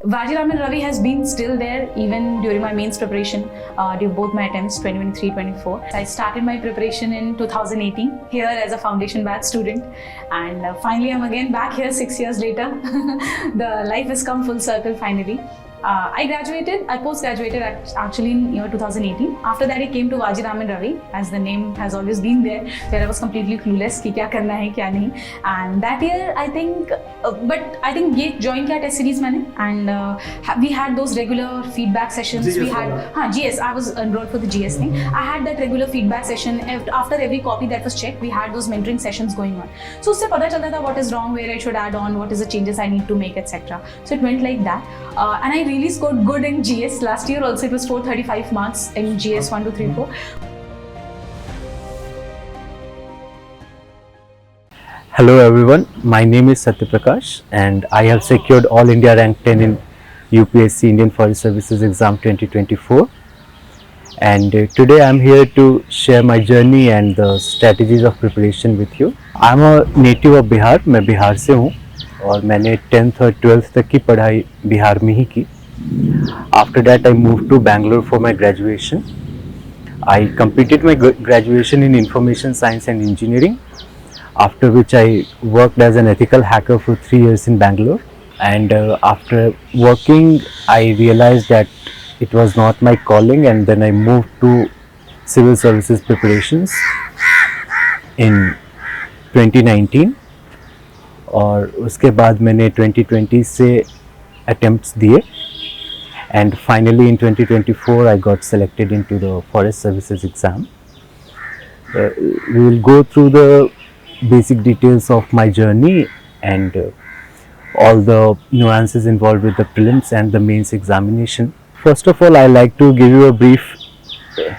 Vajiraman Ravi has been still there even during my mains preparation, during both my attempts 2023-24. I started my preparation in 2018 here as a foundation batch student, and finally I'm again back here 6 years later. The life has come full circle finally. I post-graduated actually in year 2018. After that I came to Vajiraman Ravi, as the name has always been there, where I was completely clueless कि क्या करना है क्या नहीं. And that year I think, but I think ये join किया test series मैंने, and we had those regular feedback sessions. GS we had GS. I was enrolled for the GS thing. I had that regular feedback session after every copy that was checked. We had those mentoring sessions going on. So उससे पता चलता था what is wrong, where I should add on, what is the changes I need to make, etc. So it went like that, and I really scored good in GS. Last year also it was 435 marks in GS 1, 2, 3, 4. Hello everyone, my name is Satya Prakash and I have secured All India Rank 10 in UPSC Indian Forest Services Exam 2024, and today I am here to share my journey and the strategies of preparation with you. I am a native of Bihar, मैं बिहार से हूँ और मैंने 10th और 12th तक की पढ़ाई बिहार में ही की. After that I moved to Bangalore for my graduation. I completed my graduation in Information Science and Engineering, after which I worked as an ethical hacker for 3 years in Bangalore, and after working I realized that it was not my calling, and then I moved to civil services preparations in 2019 और उसके बाद मैंने 2020 से attempts दिए, and finally in 2024 I got selected into the Forest Services exam. We will go through the basic details of my journey and all the nuances involved with the prelims and the mains examination. First of all, I like to give you a brief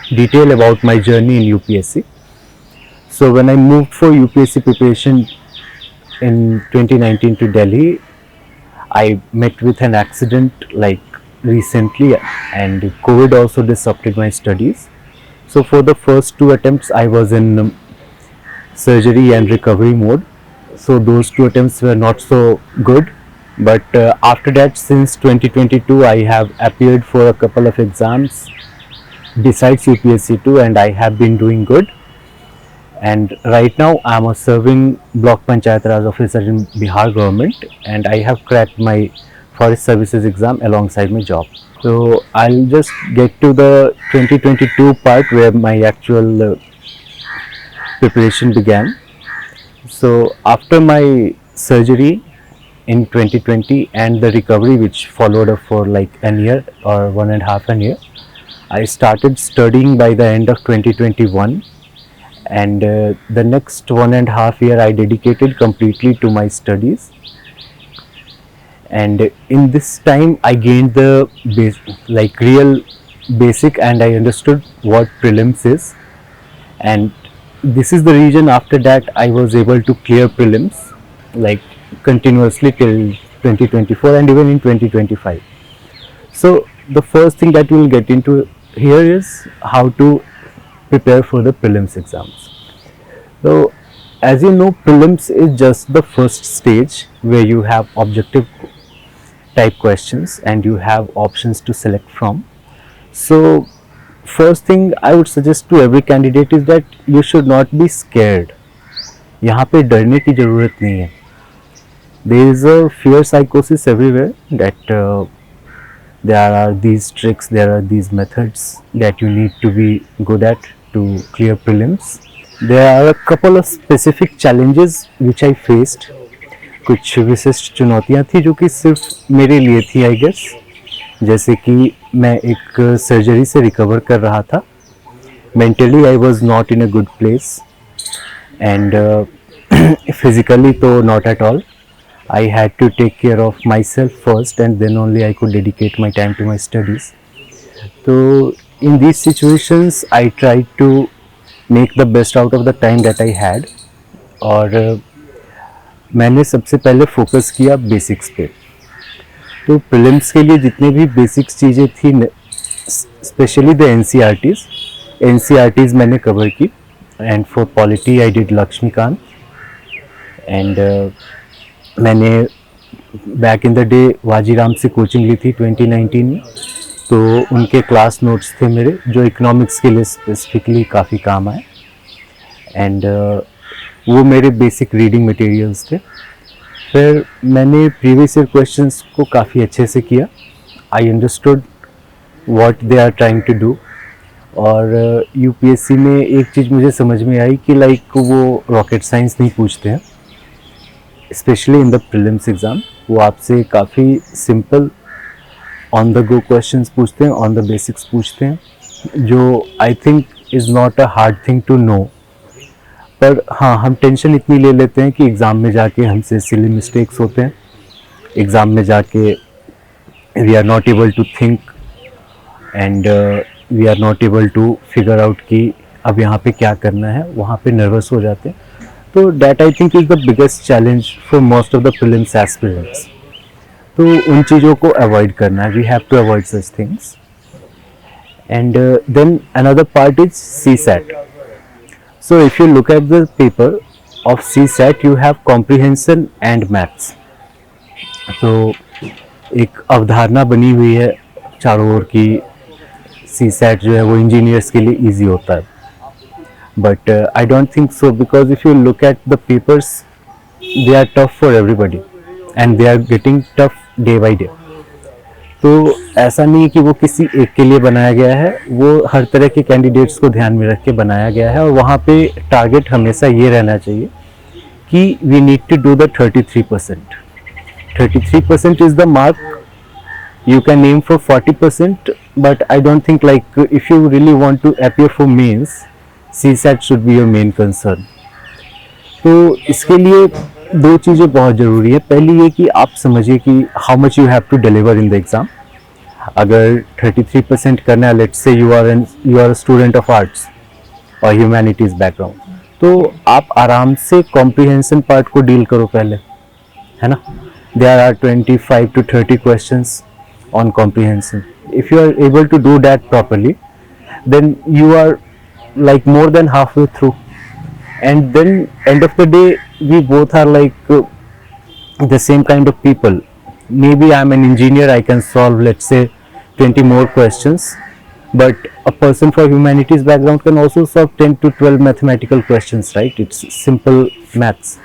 detail about my journey in UPSC. So when I moved for UPSC preparation in 2019 to Delhi, I met with an accident like recently, and COVID also disrupted my studies. So for the first 2 attempts I was in surgery and recovery mode, so those 2 attempts were not so good, but after that, since 2022 I have appeared for a couple of exams besides UPSC 2 and I have been doing good, and right now I am a serving block panchayat raj officer in Bihar government, and I have cracked my Forest Services exam alongside my job. So I'll just get to the 2022 part where my actual preparation began. So after my surgery in 2020 and the recovery which followed up for like a year or 1.5 years, I started studying by the end of 2021, and the next 1.5 years I dedicated completely to my studies, and in this time I gained the real basic, and I understood what prelims is, and this is the reason after that I was able to clear prelims like continuously till 2024 and even in 2025. So the first thing that we will get into here is how to prepare for the prelims exams. So as you know, prelims is just the first stage where you have objective type questions and you have options to select from. So first thing I would suggest to every candidate is that you should not be scared. यहाँ पे डरने की ज़रूरत नहीं है. There is a fear psychosis everywhere that there are these tricks, there are these methods that you need to be good at to clear prelims. There are a couple of specific challenges which I faced. कुछ विशिष्ट चुनौतियाँ थी जो कि सिर्फ मेरे लिए थी आई गेस, जैसे कि मैं एक सर्जरी से रिकवर कर रहा था. Mentally I was not in a good place, and physically तो not at all. I had to take care of my self first, and then only I could dedicate my time to my studies. तो in these situations I try to make the best out of the time that I had, और मैंने सबसे पहले focus किया basics पे. तो prelims के लिए जितने भी बेसिक्स चीज़ें थी, स्पेशली द एनसीईआरटीज़ मैंने कवर की, and for polity I did Laxmikanth, and मैंने back in the day Vajiram से कोचिंग ली थी 2019 में, तो उनके क्लास नोट्स थे मेरे जो इकोनॉमिक्स के लिए स्पेसिफिकली काफ़ी काम आए, एंड वो मेरे बेसिक रीडिंग मटेरियल्स थे। फिर मैंने प्रीवियस ईयर क्वेश्चंस को काफ़ी अच्छे से किया, I understood what they are trying to do. और यूपीएससी में एक चीज़ मुझे समझ में आई कि लाइक वो रॉकेट साइंस नहीं पूछते हैं, specially in the prelims exam. वो आपसे काफ़ी simple on the go questions पूछते हैं, ऑन द बेसिक्स पूछते हैं, जो I think is not a hard thing to know. पर हाँ, हम टेंशन इतनी ले लेते हैं कि एग्ज़ाम में जाके हमसे सिली मिस्टेक्स होते हैं, एग्ज़ाम में जाके we are not able to think and we are not able to figure out कि अब यहाँ पे क्या करना है, वहाँ पे नर्वस हो जाते हैं। तो that I think is the biggest challenge for most of the prelims aspirants. तो उन चीज़ों को अवॉइड करना है, we have to avoid such things. And then another part is CSAT. So if you look at the paper of CSAT, you have comprehension and maths. तो एक अवधारणा बनी हुई है चारों ओर की CSAT जो है वो इंजीनियर्स के लिए इजी होता है, but I don't think so, because if you look at the papers they are tough for everybody and they are getting tough day by day. तो ऐसा नहीं है कि वो किसी एक के लिए बनाया गया है, वो हर तरह के कैंडिडेट्स को ध्यान में रख के बनाया गया है। और वहाँ पे टारगेट हमेशा ये रहना चाहिए कि we need to do the 33%. 33% is the mark. You can aim for 40%, but I don't think like if you really want to appear for mains, CSAT should be your main concern. तो इसके लिए दो चीज़ें बहुत ज़रूरी है। पहली ये कि आप समझिए कि how much you have to deliver in the exam. अगर 33% करना है, let's say you are student of arts और ह्यूमैनिटीज़ बैकग्राउंड, तो आप आराम से कॉम्प्रिहेंशन पार्ट को डील करो पहले, है ना। There are 25 to 30 questions on comprehension. If you are able to do that properly, then you are like more than halfway through. And then end of the day, we both are like the same kind of people. Maybe I'm an engineer, I can solve let's say 20 more questions, but a person for humanities background can also solve 10 to 12 mathematical questions, right? It's simple maths.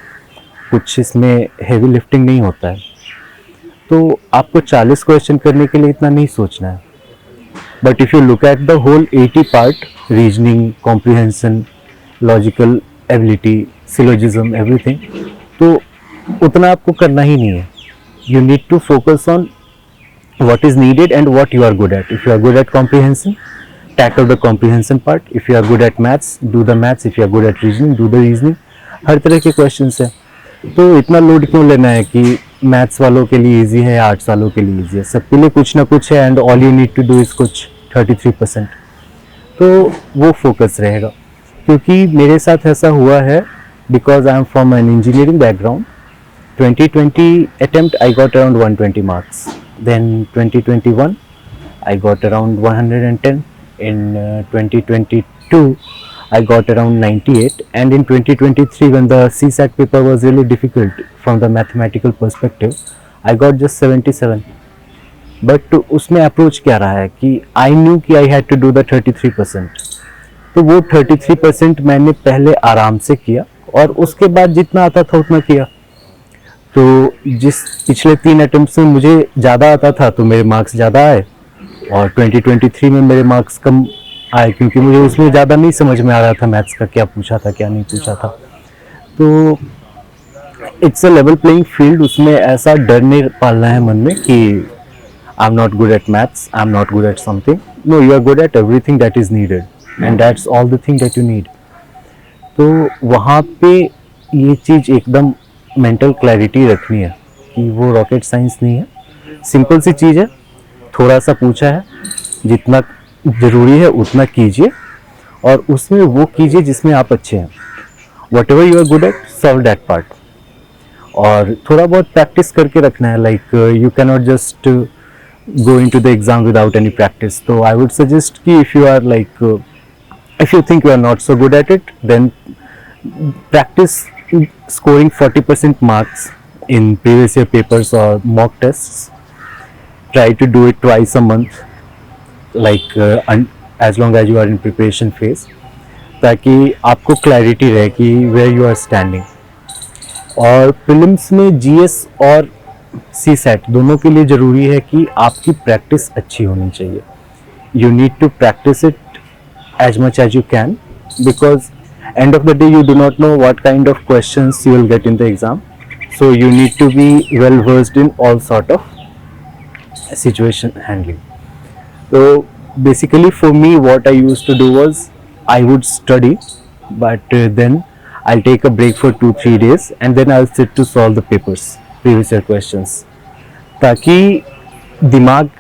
कुछ इसमें heavy lifting नहीं होता है। तो आपको 40 question करने के लिए इतना नहीं सोचना है, but if you look at the whole 80 part, reasoning, comprehension, logical ability, syllogism, everything, तो उतना आपको करना ही नहीं है। You need to focus on what is needed and what you are good at. If you are good at comprehension, tackle the comprehension part. If you are good at maths, do the maths. If you are good at reasoning, do the reasoning. हर तरह के questions हैं, तो इतना load क्यों लेना है कि maths वालों के लिए इजी है, आर्ट्स वालों के लिए इजी है। सबके लिए कुछ ना कुछ है, and all you need to do is कुछ 33%। तो वो फोकस रहेगा, क्योंकि मेरे साथ ऐसा हुआ है because I am from an engineering background. 2020 attempt I got around 120 marks. Then 2021 I got around 110. In 2022 I got around 98, and in 2023 when the CSAT paper was really difficult from the mathematical perspective, I got just 77. But उसमें approach क्या रहा है कि I knew कि I had to do the 33%. तो वो 33% मैंने पहले आराम से किया, और उसके बाद जितना आता था उतना किया। तो जिस पिछले 3 अटेम्प्ट्स में मुझे ज़्यादा आता था तो मेरे मार्क्स ज़्यादा आए, और 2023 में मेरे मार्क्स कम आए, क्योंकि मुझे उसमें ज़्यादा नहीं समझ में आ रहा था मैथ्स का क्या पूछा था क्या नहीं पूछा था। तो it's a level playing field. उसमें ऐसा डर नहीं पालना है मन में कि I am not good at maths, I am not good at something. No, you are good at everything that is needed, and that's all the thing that you need. तो वहाँ पे ये चीज़ एकदम मेंटल क्लैरिटी रखनी है कि वो rocket science नहीं है, सिंपल सी चीज़ है, थोड़ा सा पूछा है, जितना ज़रूरी है उतना कीजिए, और उसमें वो कीजिए जिसमें आप अच्छे हैं। Whatever you are good at, solve that part. और थोड़ा बहुत प्रैक्टिस करके रखना है, like you cannot just go in to the exam without any practice. तो आई वुड सजेस्ट कि if you are like, if you think you are not so good at it, then practice scoring 40% marks in previous year papers or mock tests. Try to do it twice a month, like as long as you are in preparation phase, ताकि आपको clarity रहे कि where you are standing. और prelims में GS और सी set दोनों के लिए ज़रूरी है कि आपकी प्रैक्टिस अच्छी होनी चाहिए. You need to practice it as much as you can, because end of the day you do not know what kind of questions you will get in the exam. So you need to be well versed in all sort of situation handling. So basically for me what I used to do was I would study, but then I'll take a break for 2-3 days and then I'll sit to solve the papers, previous year questions, ताकि दिमाग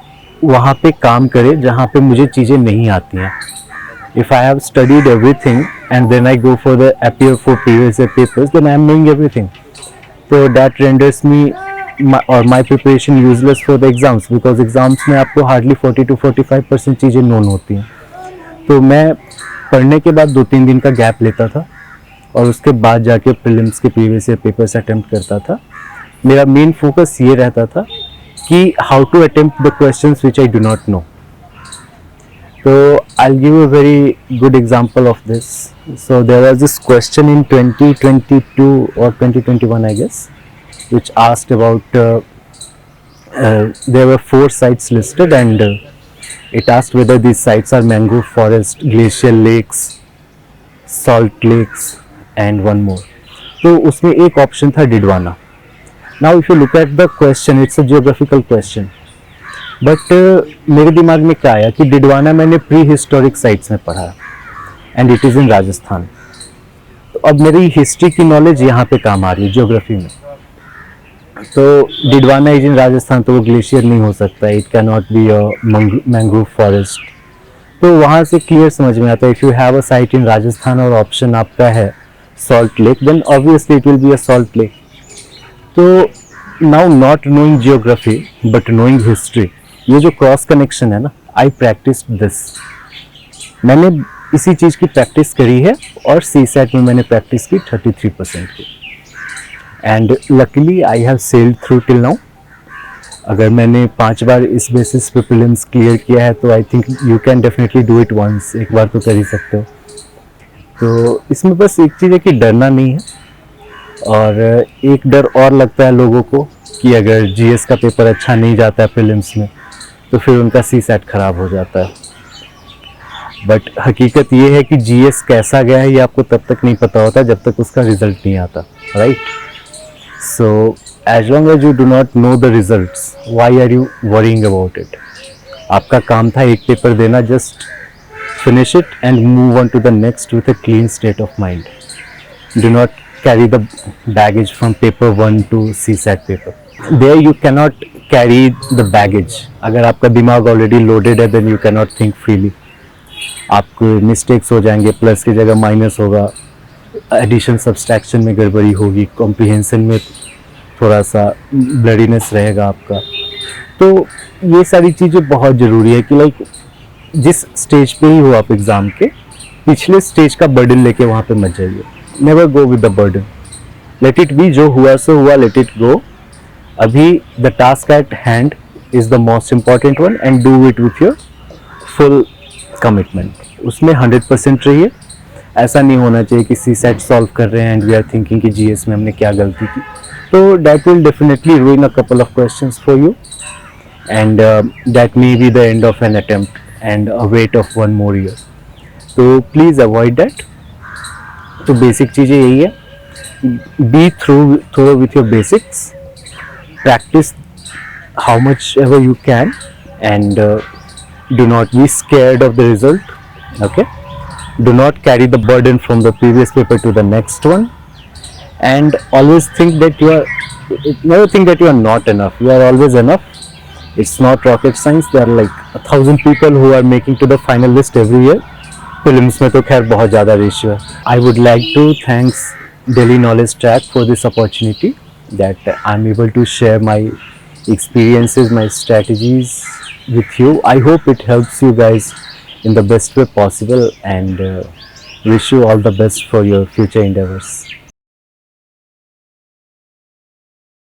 वहाँ पे काम करे जहाँ पे मुझे चीज़ें नहीं आती हैं. If I have studied everything and then I go for the appear for previous year papers, then I am knowing everything. So that renders me my preparation useless for the exams, because exams में आपको hardly 40 to 45% चीज़ें known होती हैं. तो मैं पढ़ने के बाद 2-3 दिन का गैप लेता था और उसके बाद जाके प्रीलिम्स के प्रीवियस ईयर पेपर्स अटेम्प्ट करता था. मेरा मेन फोकस ये रहता था कि how to attempt the questions which I do not know. So I'll give you a very good example of this. So there was this question in 2022 or 2021, I guess, which asked about there were 4 sites listed, and it asked whether these sites are mangrove forest, glacial lakes, salt lakes, and one more. तो उसमें एक option था Didwana. Now if you look at the question, it's a geographical question. But मेरे दिमाग में क्या आया कि डिडवाना मैंने प्री हिस्टोरिक साइट्स में पढ़ा and it is in Rajasthan. तो अब मेरी हिस्ट्री की नॉलेज यहाँ पे काम आ रही है ज्योग्राफी में. तो डिडवाना इज इन राजस्थान, तो वो ग्लेशियर नहीं हो सकता, it can not be a mangrove forest. तो वहाँ से क्लियर समझ में आता है if you have a site in Rajasthan और ऑप्शन आपका है salt lake, then obviously it will be a salt lake. तो now not knowing geography but knowing history, ये जो क्रॉस कनेक्शन है ना, आई प्रैक्टिस दिस. मैंने इसी चीज़ की प्रैक्टिस करी है और सी सेट में मैंने प्रैक्टिस की 33% की, and luckily I have sailed through till now. अगर मैंने 5 बार इस बेसिस पे प्रीलिम्स क्लियर किया है तो I think you can definitely do it once. एक बार तो कर ही सकते हो. तो इसमें बस एक चीज़ है कि डरना नहीं है. और एक डर और लगता है लोगों को कि अगर जीएस का पेपर अच्छा नहीं जाता है प्रीलिम्स में तो फिर उनका सी सेट खराब हो जाता है. बट हकीकत ये है कि जीएस कैसा गया है ये आपको तब तक नहीं पता होता जब तक उसका रिजल्ट नहीं आता, right. So as long as you do not know the results, why are you worrying about it. आपका काम था एक पेपर देना, just finish it and move on to the next with a clean state of mind. Do not carry the baggage from paper 1 to CSAT paper. There you cannot carry the baggage. अगर आपका दिमाग already loaded है then you cannot think freely. आपको mistakes हो जाएंगे, plus की जगह minus होगा, एडिशन सब्सट्रैक्शन में गड़बड़ी होगी, कॉम्प्रिहेंशन में थोड़ा सा ब्लडीनेस रहेगा आपका. तो ये सारी चीज़ें बहुत ज़रूरी है कि लाइक जिस स्टेज पे ही हो आप एग्ज़ाम के, पिछले स्टेज का बर्डन लेके वहाँ पे मत जाइए. Never go with the burden. Let it be, जो हुआ सो हुआ, let it go. अभी the task at hand is the most important one and do it with your full commitment. उसमें 100% रहिए. ऐसा नहीं होना चाहिए कि सी सेट सॉल्व कर रहे हैं and we are thinking कि जीएस में हमने क्या गलती की. तो that will definitely ruin a couple of questions for you, and that may be the end of an attempt and a wait of 1 more year. So please avoid that. तो basic चीज़ें यही है, be through with your basics, practice how much ever you can, and do not be scared of the result. Okay, do not carry the burden from the previous paper to the next one, and always think that you are, never think that you are not enough. You are always enough. It's not rocket science. There are like 1,000 people who are making to the final list every year. प्रीलिम्स में तो खैर बहुत ज़्यादा ratio है. I would like to thanks Daily Knowledge Track for this opportunity that I am able to share my experiences, my strategies with you. I hope it helps you guys in the best way possible, and wish you all the best for your future endeavors.